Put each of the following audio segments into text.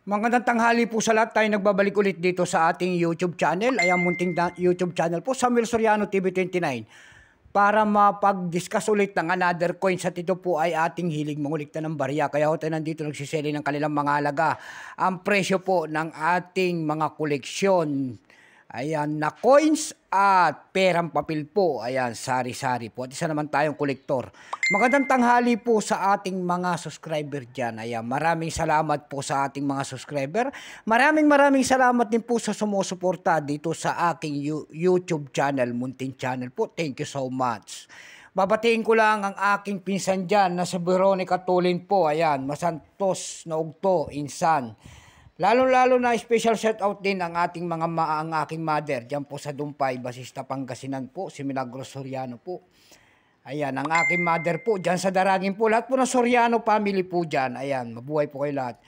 Magandang tanghali po sa lahat. Tayo nagbabalik ulit dito sa ating YouTube channel. Ayan, munting YouTube channel po, Samuel Soriano TV29. Para mapag-discuss ulit ng another coins. At ito po ay ating hilig mangulikta ng barya. Kaya ho tayo nandito nagsiseli ng kanilang mga halaga. Ang presyo po ng ating mga koleksyon. Ayan, na coins at perang papel po. Ayan, sari-sari po. At isa naman tayong kolektor. Magandang tanghali po sa ating mga subscriber dyan. Ayan, maraming salamat po sa ating mga subscriber. Maraming salamat din po sa sumusuporta dito sa aking YouTube channel, Munting Channel po. Thank you so much. Babatiin ko lang ang aking pinsan dyan na si Veronica Tulin po. Ayan, masantos na ugto, insan. Lalo-lalo na special shout out din ang ating ang aking mother diyan po sa Dumpay, Basista, Pangasinan po, si Milagros Soriano po. Ayan, ang aking mother po diyan sa Daragin po. Lahat po ng Soriano family po diyan. Ayan, mabuhay po kayo lahat.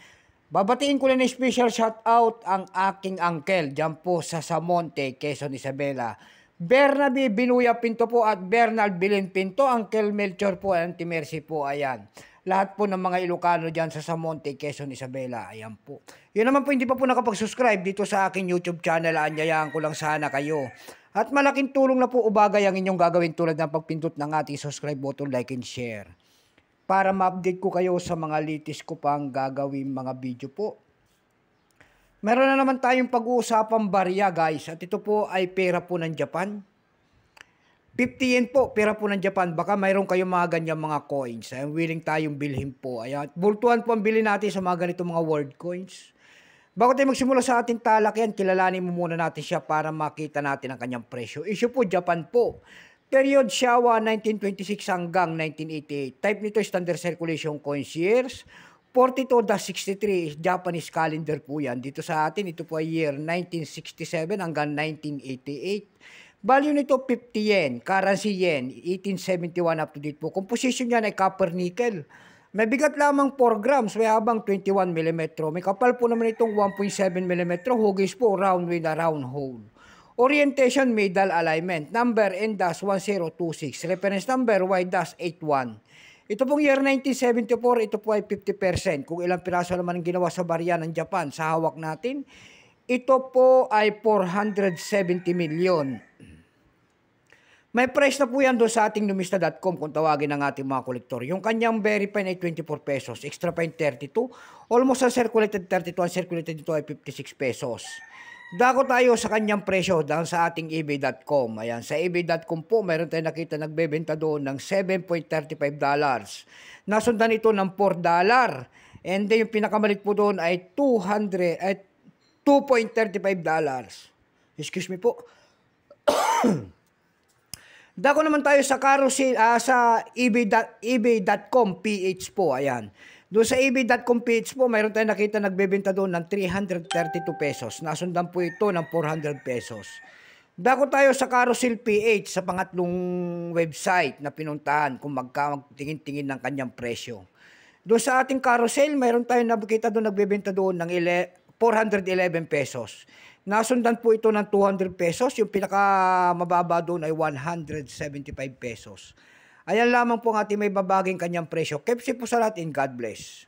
Babatiin ko rin ng special shout out ang aking uncle diyan po sa Samonte, Quezon, Isabela. Bernabe Binuya Pinto po at Bernal Bilin Pinto, Uncle Melchor po, Auntie Mercy po, ayan. Lahat po ng mga Ilocano dyan sa Samonte, Quezon, Isabela. Ayan po. Yun naman po, hindi pa po nakapag-subscribe dito sa aking YouTube channel. Anyayaan ko lang sana kayo. At malaking tulong na po ubagay ang inyong gagawin tulad ng pagpindot ng ating subscribe button, like and share. Para ma-update ko kayo sa mga latest ko pang gagawin mga video po. Meron na naman tayong pag-uusapang barya guys. At ito po ay pera po ng Japan. 50 yen po, pera po ng Japan. Baka mayroon kayong mga ganyan mga coins. Ay, willing tayong bilhin po. Ayan. Bultuhan po ang bilhin natin sa mga ganito mga world coins. Bago tayo magsimula sa ating talakyan, kilalanin mo muna natin siya para makita natin ang kanyang presyo. Issue po, Japan po. Period Showa 1926 hanggang 1988. Type nito standard circulation coins years. 42-63 Japanese calendar po yan. Dito sa atin, ito po ay year 1967 hanggang 1988. Value nito 50 yen, currency yen, 1871 up to date po. Composition niyan ay copper nickel. May bigat lamang 4 grams, may habang 21 mm. May kapal po naman itong 1.7 mm, hugis po round with a round hole. Orientation, middle alignment. Number N-1026. Reference number Y-81. Ito pong year 1974, ito po ay 50%. Kung ilang piraso naman ang ginawa sa barya ng Japan sa hawak natin, ito po ay 470 million. May price na po yan doon sa ating numista.com kung tawagin ng ating mga kolektor. Yung kanyang very fine ay 24 pesos. Extra fine 32. Almost ang circulated 32. Ang circulated dito ay 56 pesos. Dako tayo sa kanyang presyo dahil sa ating ebay.com. Ayan, sa ebay.com po, mayroon tayong nakita nagbebenta doon ng $7.35. Nasundan ito ng $4. And then yung pinakamalit po doon ay $2.35. Excuse me po. Dako naman tayo sa carousel, sa ebay.com PH po, ayan. Doon sa ebay.com PH po, mayroon tayong nakita nagbebenta doon ng 332 pesos. Nasundan po ito ng 400 pesos. Dako tayo sa carousel PH sa pangatlong website na pinuntahan kung magtingin-tingin ng kanyang presyo. Doon sa ating carousel, mayroon tayong nakita doon nagbebenta doon ng 411 pesos. Nasundan po ito ng 200 pesos. Yung pinakamababa doon ay 175 pesos. Ayan lamang po ang ating may babaging kanyang presyo. Keep safe po sa lahat and God bless.